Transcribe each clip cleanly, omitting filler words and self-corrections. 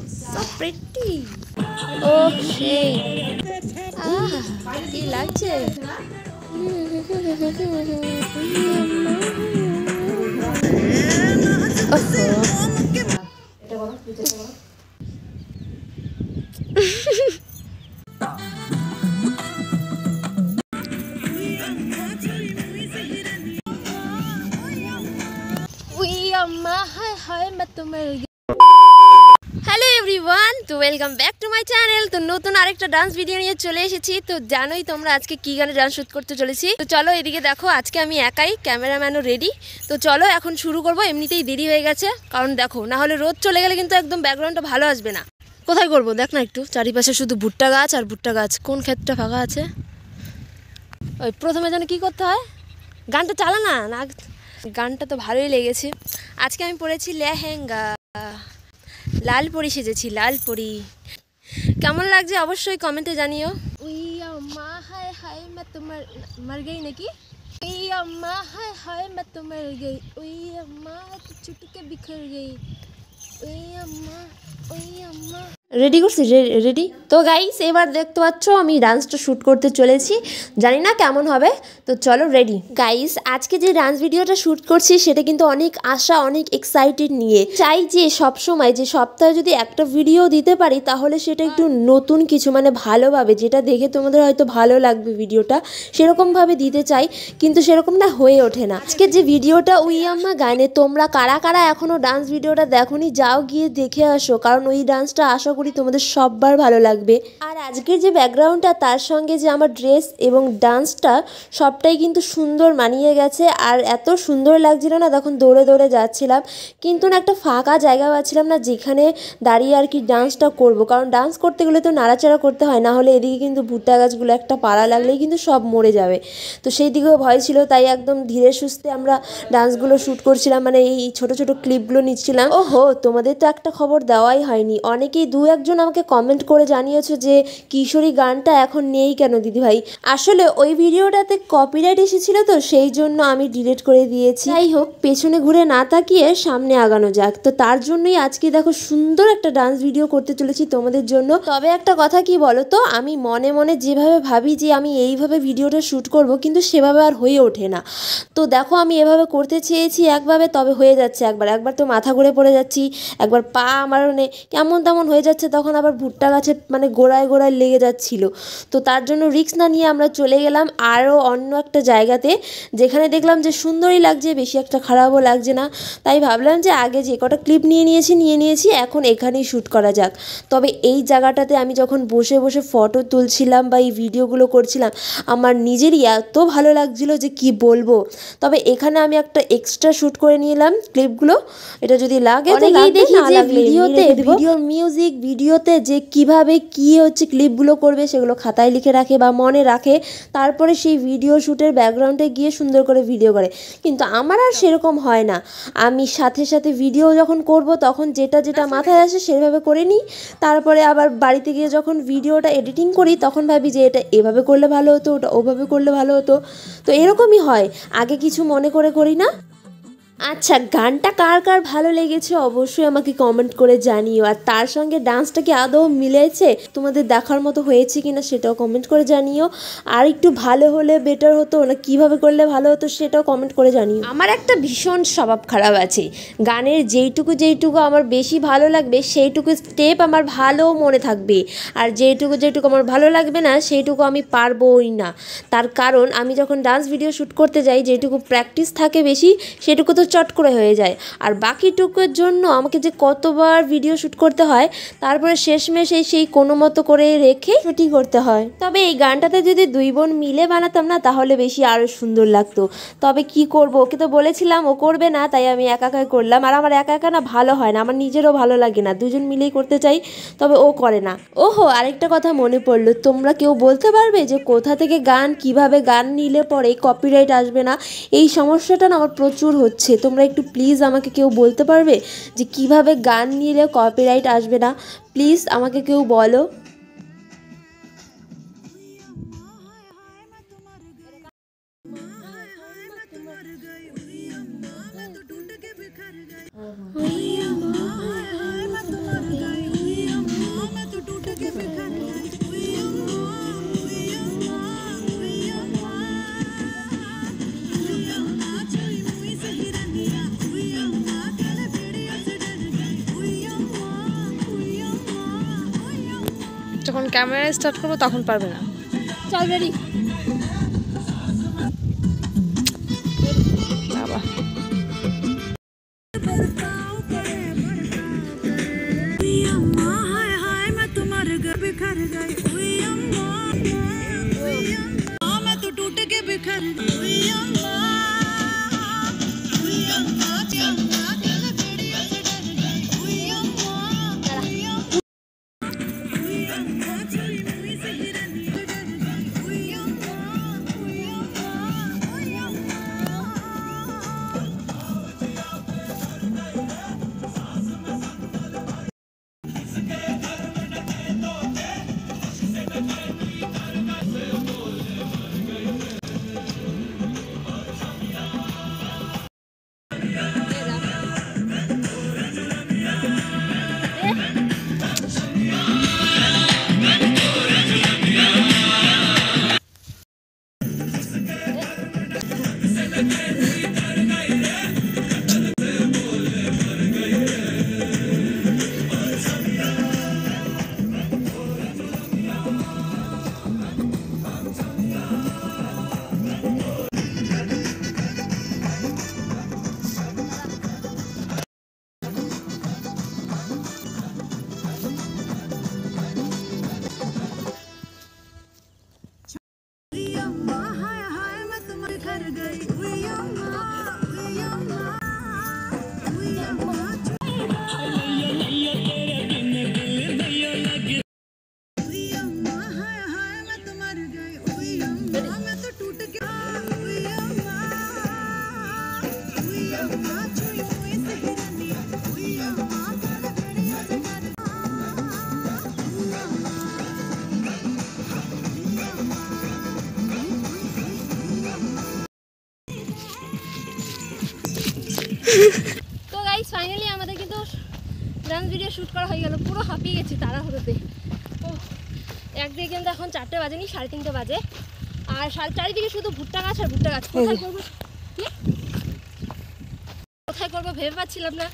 So pretty. Oh shit. কি লাগছে? Hello everyone, তো welcome back to my channel. তো নতুন আরেকটা ডান্স ভিডিও নিয়ে চলে এসেছি। তো জানোই তোমরা আজকে কী গানে ডান্স শুট করতে চলেছি। তো চলো এদিকে দেখো, আজকে আমি একাই, ক্যামেরাম্যানও রেডি। তো চলো এখন শুরু করবো। এমনিতেই দেরি হয়ে গেছে, কারণ দেখো না হলে রোদ চলে গেলে কিন্তু একদম ব্যাকগ্রাউন্ডটা ভালো আসবে না। কোথায় করবো দেখ না একটু, চারিপাশে শুধু ভুট্টা গাছ আর ভুট্টা গাছ। কোন ক্ষেতটা ফাঁকা আছে? ওই প্রথমে যেন কী করতে হয়, গানটা চালা না না। গানটা তো ভালোই লেগেছে। আজকে আমি পরেছি লেহেঙ্গা, লাল পরি সেজেছি, লাল পরি। কেমন লাগছে অবশ্যই কমেন্টে জানিও। উই আম্মা হায় হায় মা তোমার মর গই নাকি, উই আম্মা হায় হায় মা তোমার গই, উই আম্মা চুটকে বিখর গই, উই আম্মা উই আম্মা। রেডি করছি, রেডি তো গাইস। এবার দেখতে পাচ্ছ আমি ডান্সটা শ্যুট করতে চলেছি, জানি না কেমন হবে। তো চলো রেডি গাইস। আজকে যে ডান্স ভিডিওটা শ্যুট করছি সেটা কিন্তু অনেক আশা, অনেক এক্সাইটেড নিয়ে। চাই যে সবসময় যে সপ্তাহে যদি একটা ভিডিও দিতে পারি তাহলে সেটা একটু নতুন কিছু, মানে ভালোভাবে, যেটা দেখে তোমাদের হয়তো ভালো লাগবে ভিডিওটা, সেরকমভাবে দিতে চাই, কিন্তু সেরকম না হয়ে ওঠে না। আজকে যে ভিডিওটা উই আম্মা গানে, তোমরা কারা কারা এখনও ডান্স ভিডিওটা দেখোনি যাও গিয়ে দেখে আসো, কারণ ওই ডান্সটা আশা করি তোমাদের সববার ভালো লাগবে। আর আজকের যে ব্যাকগ্রাউন্ডটা তার সঙ্গে যে আমার ড্রেস এবং ডান্সটা সবটাই কিন্তু সুন্দর মানিয়ে গেছে। আর এত সুন্দর লাগছিল না, তখন দৌড়ে দৌড়ে যাচ্ছিলাম, কিন্তু না একটা ফাঁকা জায়গা পাচ্ছিলাম না যেখানে দাঁড়িয়ে আর কি ডান্সটা করব, কারণ ডান্স করতে গেলে তো নাড়াচাড়া করতে হয়, না হলে এদিকে কিন্তু ভুট্টা গাছগুলো একটা পাড়া লাগলেই কিন্তু সব মরে যাবে। তো সেই দিকেও ভয় ছিল, তাই একদম ধীরে সুস্থে আমরা ডান্সগুলো শ্যুট করছিলাম, মানে এই ছোট ছোট ক্লিপগুলো নিচ্ছিলাম। ওহো, তোমাদের তো একটা খবর দেওয়াই হয়নি। অনেকেই দু একজন আমাকে কমেন্ট করে জানিয়েছো যে কিশোরী গানটা এখন নেই কেন দিদিভাই। আসলে ওই ভিডিওটাতে কপিরাইট এসেছিল, তো সেই জন্য আমি ডিলিট করে দিয়েছি। যাই হোক, পেছনে ঘুরে না তাকিয়ে সামনে আগানো যাক। তো তার জন্যই আজকে দেখো সুন্দর একটা ডান্স ভিডিও করতে চলেছি তোমাদের জন্য। তবে একটা কথা কি বলো তো, আমি মনে মনে যেভাবে ভাবি যে আমি এইভাবে ভিডিওটা শ্যুট করব, কিন্তু সেভাবে আর হয়ে ওঠে না। তো দেখো আমি এভাবে করতে চেয়েছি একভাবে, তবে হয়ে যাচ্ছে একবার একবার তো মাথা ঘুরে পড়ে যাচ্ছি, একবার পা আমার মানে কেমন তেমন হয়ে যাচ্ছে, তখন আবার ভুট্টা গাছের মানে গোড়ায় গোড়ায় লেগে যাচ্ছিল। তো তার জন্য রিস্ক না নিয়ে আমরা চলে গেলাম আরও অন্য একটা জায়গাতে, যেখানে দেখলাম যে সুন্দরই লাগছে, বেশি একটা খারাপও লাগছে না। তাই ভাবলাম যে আগে যে কটা ক্লিপ নিয়ে নিয়েছি এখন এখানেই শ্যুট করা যাক। তবে এই জায়গাটাতে আমি যখন বসে বসে ফটো তুলছিলাম বা এই ভিডিওগুলো করছিলাম, আমার নিজেরই এত ভালো লাগছিলো যে কি বলবো। তবে এখানে আমি একটা এক্সট্রা শ্যুট করে নিলাম ক্লিপগুলো, এটা যদি লাগে অনেকেই দেখি যে ভিডিওতে ভিডিওর মিউজিক ভিডিওতে যে কিভাবে কি হচ্ছে ক্লিপগুলো করবে সেগুলো খাতায় লিখে রাখে বা মনে রাখে, তারপরে সেই ভিডিও শ্যুটের ব্যাকগ্রাউন্ডে গিয়ে সুন্দর করে ভিডিও করে। কিন্তু আমার আর সেরকম হয় না, আমি সাথে সাথে ভিডিও যখন করব তখন যেটা যেটা মাথায় আসে সেভাবে করে নিই। তারপরে আবার বাড়িতে গিয়ে যখন ভিডিওটা এডিটিং করি তখন ভাবি যে এটা এভাবে করলে ভালো হতো, ওটা ওভাবে করলে ভালো হতো। তো এরকমই হয়, আগে কিছু মনে করে করি না। আচ্ছা, গানটা কার কার ভালো লেগেছে অবশ্যই আমাকে কমেন্ট করে জানিও। আর তার সঙ্গে ডান্সটা কি আদৌ মিলেছে, তোমাদের দেখার মতো হয়েছে কিনা সেটাও কমেন্ট করে জানিও। আর একটু ভালো হলে বেটার হতো না, কিভাবে করলে ভালো হতো সেটাও কমেন্ট করে জানিও। আমার একটা ভীষণ স্বভাব খারাপ আছে, গানের যেইটুকু আমার বেশি ভালো লাগবে সেইটুকু স্টেপ আমার ভালো মনে থাকবে, আর যেইটুকু আমার ভালো লাগবে না সেইটুকু আমি পারবোই না। তার কারণ আমি যখন ডান্স ভিডিও শ্যুট করতে যাই যেটুকু প্র্যাকটিস থাকে বেশি, সেটুকু তো চট করে হয়ে যায়, আর বাকিটুকুর জন্য আমাকে যে কতবার ভিডিও শ্যুট করতে হয়, তারপরে শেষমেশ সেই কোনো মতো করে রেখে শুটিং করতে হয়। তবে এই গানটাতে যদি দুই বোন মিলে বানাতাম না তাহলে বেশি আরও সুন্দর লাগতো। তবে কি করব, ওকে তো বলেছিলাম ও করবে না, তাই আমি একা একাই করলাম। আর আমার একা একা না ভালো হয় না, আমার নিজেরও ভালো লাগে না, দুজন মিলেই করতে চাই, তবে ও করে না। ওহো, আরেকটা কথা মনে পড়লো, তোমরা কেউ বলতে পারবে যে কোথা থেকে গান, কিভাবে গান নিলে পরে কপিরাইট আসবে না? এই সমস্যাটা না আমার প্রচুর হচ্ছে। তোমরা একটু প্লিজ আমাকে কেউ বলতে পারবে যে কিভাবে গান নিলে কপিরাইট আসবে না? প্লিজ আমাকে কেউ বলো। যখন ক্যামেরা স্টার্ট করবো তখন পারবে না। চল রেডি। বাবা তো গাইস ফাইনালি আমাদের কিন্তু ডান্স ভিডিও শ্যুট করা হয়ে গেল। পুরো হাঁপিয়ে গেছি তাড়াহুড়োতে। ও একদিকে কিন্তু এখন 4টে বাজেনি, 3:30 বাজে। আর চারিদিকে শুধু ভুট্টা গাছ আর ভুট্টা গাছ। কোথায় করবো কোথায় করবো ভেবে পাচ্ছিলাম না,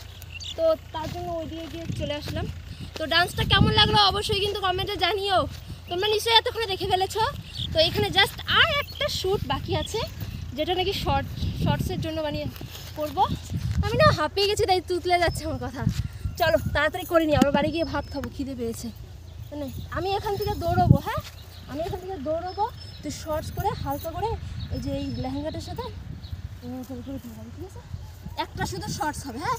তো তার জন্য ওই দিকে গিয়ে চলে আসলাম। তো ডান্সটা কেমন লাগলো অবশ্যই কিন্তু কমেন্টে জানিও। তোমরা নিশ্চয়ই এতক্ষণে দেখে ফেলেছো। তো এখানে জাস্ট আর একটা শ্যুট বাকি আছে, যেটা নাকি শর্টসের জন্য করবো। আমি না হাঁপিয়ে গেছি, তাই তুতলে যাচ্ছে আমার কথা। চলো তাড়াতাড়ি করে নিই, আবার বাড়ি গিয়ে ভাত খাবো, খিদে পেয়েছে। মানে আমি এখান থেকে দৌড়বো, হ্যাঁ আমি এখান থেকে দৌড়বো। তুই শর্টস করে হালকা করে এই যে এই লেহেঙ্গাটার সাথে ঠিক আছে, একটা শুধু শর্টস হবে, হ্যাঁ।